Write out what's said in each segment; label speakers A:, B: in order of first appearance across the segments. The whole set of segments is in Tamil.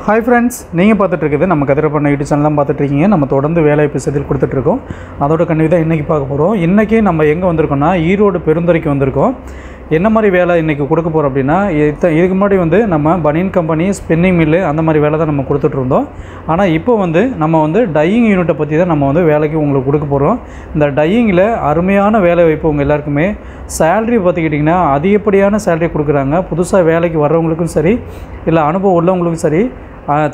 A: Hi friends, நீங்கள் பார்த்துட்டு இருக்குது நம்ம கதிரப்பண்ண யூடியூப் சேனல் தான் பார்த்துட்டு இருக்கீங்க. நம்ம தொடர்ந்து வேலை எபிசோடில் கொடுத்துட்டு இருக்கோம். அதோட கண்டிப்பாக தான் இன்றைக்கி பார்க்க போகிறோம். இன்றைக்கி நம்ம எங்கே வந்திருக்கோம்னா ஈரோடு பெருந்துறைக்கு வந்திருக்கோம். என்ன மாதிரி வேலை இன்றைக்கி கொடுக்க போகிறோம் அப்படின்னா, இதுக்கு முன்னாடி நம்ம பனியன் கம்பெனி, ஸ்பின்னிங் மில்லு அந்த மாதிரி வேலை தான் நம்ம கொடுத்துட்ருந்தோம். ஆனால் இப்போ நம்ம டையிங் யூனிட்டை பற்றி தான் நம்ம வேலைக்கு உங்களுக்கு கொடுக்க போகிறோம். இந்த டையிங்கில் அருமையான வேலை வாய்ப்பு உங்கள் எல்லாருக்குமே. சேலரி பார்த்துக்கிட்டிங்கன்னா அதிகப்படியான சேலரி கொடுக்குறாங்க. புதுசாக வேலைக்கு வர்றவங்களுக்கும் சரி, இல்லை அனுபவம் உள்ளவங்களுக்கும் சரி,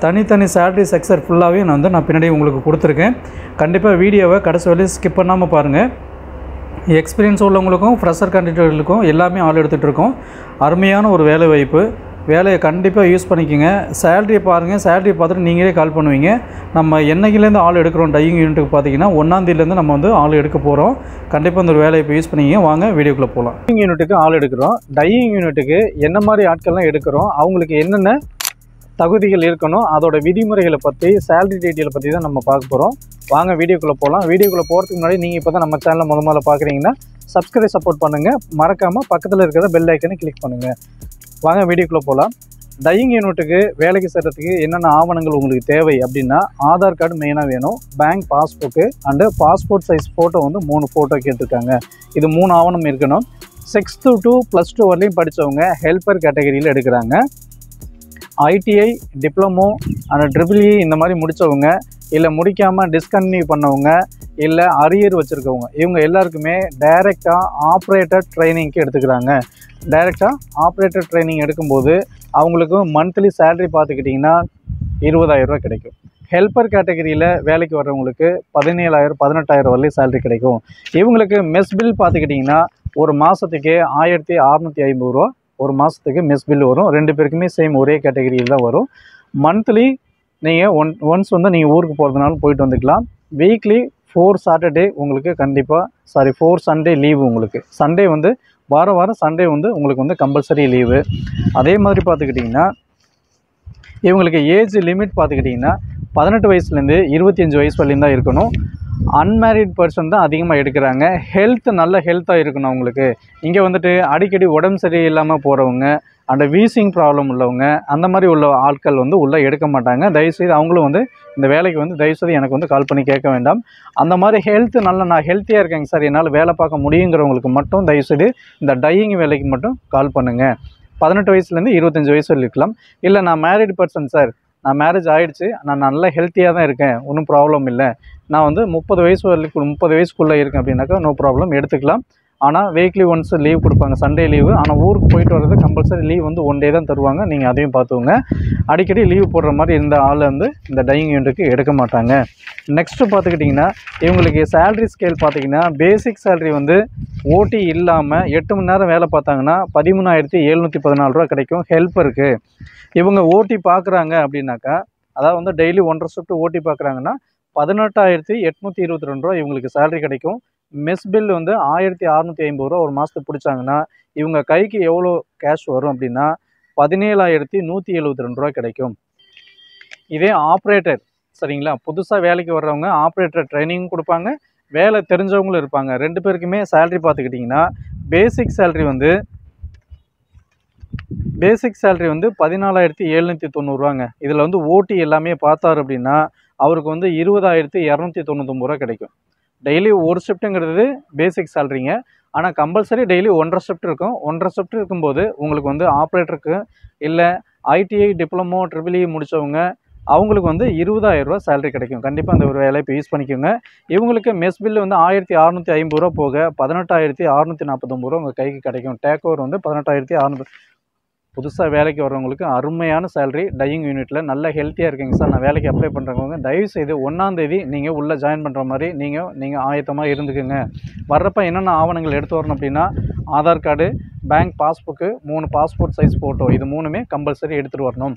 A: தனித்தனி சேலரி செக்ஷன் ஃபுல்லாகவே நான் பின்னாடி உங்களுக்கு கொடுத்துருக்கேன். கண்டிப்பாக வீடியோவை கடைசி வரையும் ஸ்கிப் பண்ணாமல் பாருங்கள். எக்ஸ்பீரியன்ஸ் உள்ளவங்களுக்கும் ஃப்ரெஷர் கேண்டிடேட்டுகளுக்கும் எல்லாமே ஆள் எடுத்துகிட்டு இருக்கோம். அருமையான ஒரு வேலை வாய்ப்பு. வேலையை கண்டிப்பாக யூஸ் பண்ணிக்கோங்க. சேலரியை பாருங்கள். சேலரியை பார்த்துட்டு நீங்களே கால் பண்ணுவீங்க. நம்ம என்னைக்கிலேருந்து ஆள் எடுக்கிறோம் டையிங் யூனிட்டுக்கு பார்த்தீங்கன்னா 1ஆம் தேதியிலேருந்து நம்ம ஆள் எடுக்க போகிறோம். கண்டிப்பாக இந்த ஒரு வேலையை இப்போ யூஸ் பண்ணிக்கிங்க. வாங்க வீடியோக்குள்ளே போகலாம். டையிங் யூனிட்டுக்கு ஆள் எடுக்கிறோம். டையிங் யூனிட்டுக்கு என்ன மாதிரி ஆட்கள்லாம் எடுக்கிறோம், அவங்களுக்கு என்னென்ன தகுதிகள் இருக்கணும், அதோட விதிமுறைகளை பற்றி, சேலரி டீட்டெயிலை பற்றி தான் நம்ம பார்க்க போகிறோம். வாங்க வீடியோக்குள்ளே போகலாம். வீடியோக்குள்ளே போகிறதுக்கு முன்னாடி நீங்கள் இப்போ தான் நம்ம சேனலை முதல்ல பார்க்குறீங்கன்னா சப்ஸ்கிரைப் சப்போர்ட் பண்ணுங்கள். மறக்காமல் பக்கத்தில் இருக்கிற பெல் ஐக்கனை கிளிக் பண்ணுங்கள். வாங்க வீடியோக்குள்ளே போகலாம். டையிங் யூனிட்டுக்கு வேலைக்கு சேர்கிறதுக்கு என்னென்ன ஆவணங்கள் உங்களுக்கு தேவை அப்படின்னா, ஆதார் கார்டு மெயினாக வேணும், bank passbook and passport size photo 3 photo கேட்டிருக்காங்க. இது 3 ஆவணம் இருக்கணும். 6th to +2 வரலையும் படித்தவங்க ஹெல்ப்பர் கேட்டகரியில் எடுக்கிறாங்க. ஐடிஐ, டிப்ளமோ அண்ட் EEE இந்த மாதிரி முடித்தவங்க, இல்லை முடிக்காமல் டிஸ்கன்டினியூ பண்ணவங்க, இல்லை அரியர் வச்சுருக்கவங்க, இவங்க எல்லாருக்குமே டைரெக்டாக ஆப்ரேட்டர் ட்ரைனிங்க்கு எடுத்துக்கிறாங்க. டைரெக்டாக ஆப்ரேட்டர் ட்ரைனிங் எடுக்கும்போது அவங்களுக்கு மந்த்லி சேலரி பார்த்துக்கிட்டிங்கன்னா 20,000 ரூபா கிடைக்கும். ஹெல்ப்பர் கேட்டகரியில் வேலைக்கு வர்றவங்களுக்கு 17,000 18,000 வரலையும் சேலரி கிடைக்கும். இவங்களுக்கு மெஸ் பில் பார்த்துக்கிட்டிங்கன்னா ஒரு மாதத்துக்கு 1,650 ரூபா ஒரு மாதத்துக்கு மெஸ் பில் வரும். 2 பேருக்குமே சேம் ஒரே கேட்டகரியில் தான் வரும். மந்த்லி நீங்கள் ஒன்ஸ் நீங்கள் ஊருக்கு போகிறதுனாலும் போயிட்டு வந்துக்கலாம். வீக்லி 4 சாட்டர்டே உங்களுக்கு கண்டிப்பாக 4 சண்டே லீவு. உங்களுக்கு சண்டே வாரம் சண்டே உங்களுக்கு கம்பல்சரி லீவு. அதே மாதிரி பார்த்துக்கிட்டிங்கன்னா இவங்களுக்கு ஏஜ் லிமிட் பார்த்துக்கிட்டிங்கன்னா 18 வயசுலேருந்து 25 வயசு வரலையும் தான் இருக்கணும். அன்மேரிட் பர்சன் தான் அதிகமாக எடுக்கிறாங்க. நல்ல ஹெல்த்தாக இருக்கணும் அவங்களுக்கு. இங்கே அடிக்கடி உடம்பு சரி இல்லாமல் போகிறவங்க, அந்த வீசிங் ப்ராப்ளம் உள்ளவங்க, அந்த மாதிரி உள்ள ஆட்கள் உள்ளே எடுக்க மாட்டாங்க. தயவுசெய்து அவங்களும் இந்த வேலைக்கு தயவுசெய்து எனக்கு கால் பண்ணி கேட்க வேண்டாம். அந்த மாதிரி நான் ஹெல்த்தியாக இருக்கேங்க சார், என்னால் வேலை பார்க்க முடியுங்கிறவங்களுக்கு மட்டும் தயவுசெய்து இந்த டையிங் வேலைக்கு மட்டும் கால் பண்ணுங்கள். 18 வயசுலேருந்து 25 வயசு வரை இருக்கலாம். இல்லை நான் மேரிட் பர்சன் சார், நான் மேரேஜ் ஆகிடுச்சு, நான் நல்லா ஹெல்த்தியாக தான் இருக்கேன், ஒன்றும் ப்ராப்ளம் இல்லை, நான் 30 வயசு வரைக்கும் 30 வயசுக்குள்ளே இருக்கேன் அப்படின்னாக்கா நோ ப்ராப்ளம் எடுத்துக்கலாம். ஆனால் வீக்லி ஒன்ஸ் லீவ் கொடுப்பாங்க, சண்டே லீவு. ஆனால் ஊருக்கு போயிட்டு வர்றது கம்பல்சரி லீவ் 1 டே தான் தருவாங்க. நீங்கள் அதையும் பார்த்துக்கோங்க. அடிக்கடி லீவ் போடுற மாதிரி இந்த ஆள் இந்த டையிங் யூனிட்டுக்கு எடுக்க மாட்டாங்க. நெக்ஸ்ட்டு பார்த்துக்கிட்டிங்கன்னா இவங்களுக்கு சேலரி ஸ்கேல் பார்த்திங்கன்னா பேசிக் சேலரி ஓடி இல்லாமல் 8 மணி நேரம் வேலை பார்த்தாங்கன்னா 13,714 ரூபா கிடைக்கும் ஹெல்ப்பருக்கு. இவங்க ஓடி பார்க்குறாங்க அப்படின்னாக்கா, அதாவது டெய்லி 1.5 ஷிஃப்ட் ஓடி பார்க்குறாங்கன்னா 18,822 ரூபா இவங்களுக்கு சேலரி கிடைக்கும். மெஸ் பில் 1,650 ரூபா ஒரு மாதத்துக்கு பிடிச்சாங்கன்னா இவங்க கைக்கு எவ்வளோ கேஷ் வரும் அப்படின்னா 17,172 ரூபா கிடைக்கும். இதே ஆப்ரேட்டர் சரிங்களா, புதுசாக வேலைக்கு வர்றவங்க ஆப்ரேட்டர் ட்ரைனிங் கொடுப்பாங்க, வேலை தெரிஞ்சவங்களும் இருப்பாங்க. 2 பேருக்குமே சேலரி பார்த்துக்கிட்டிங்கன்னா பேசிக் சேலரி 14,790 ரூபாங்க. இதில் ஓடி எல்லாமே பார்த்தார் அப்படின்னா அவருக்கு 20,299 ரூபா கிடைக்கும். டெய்லி ஒரு ஷிஃப்ட்டுங்கிறது பேசிக் சேலரிங்க. ஆனால் கம்பல்சரி டெய்லி 1.5 ஷிஃப்ட் இருக்கும். 1.5 ஷிஃப்ட் இருக்கும்போது உங்களுக்கு ஆப்ரேட்டருக்கு, இல்லை ஐடிஐ, டிப்ளமோ, EEE முடித்தவங்க அவங்களுக்கு 20,000 ரூபா சேலரி கிடைக்கும். கண்டிப்பாக அந்த ஒரு வேலையை இப்போ யூஸ் பண்ணிக்கோங்க. இவங்களுக்கு மெஸ் பில் 1,650 ரூபா போக 18,649 ரூபா உங்கள் கைக்கு கிடைக்கும். Take over 18,600. புதுசாக வேலைக்கு வர்றவங்களுக்கு அருமையான சேலரி. டையிங் யூனிட்டில் நல்ல ஹெல்த்தியாக இருக்கீங்க சார், நான் வேலைக்கு அப்ளை பண்ணுறவங்க தயவுசெய்து 1ஆம் தேதி நீங்கள் உள்ளே ஜாயின் பண்ணுற மாதிரி நீங்கள் ஆயத்தமாக இருந்துக்குங்க. வர்றப்போ என்னென்ன ஆவணங்கள் எடுத்து வரணும் அப்படின்னா, Aadhaar card, bank passbook, 3 passport size photo, இது 3மே கம்பல்சரி எடுத்துகிட்டு வரணும்.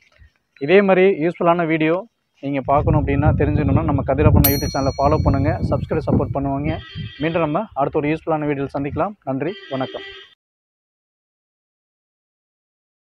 A: இதே மாதிரி யூஸ்ஃபுல்லான வீடியோ நீங்கள் பார்க்கணும் அப்படின்னா தெரிஞ்சுக்கணும்னா நம்ம கதிரப்பண்ண யூடியூப் சேனலை ஃபாலோ பண்ணுங்கள், சப்ஸ்கிரைப் சப்போர்ட் பண்ணுவாங்க. மீண்டும் நம்ம அடுத்த ஒரு யூஸ்ஃபுல்லான வீடியோவில் சந்திக்கலாம். நன்றி, வணக்கம்.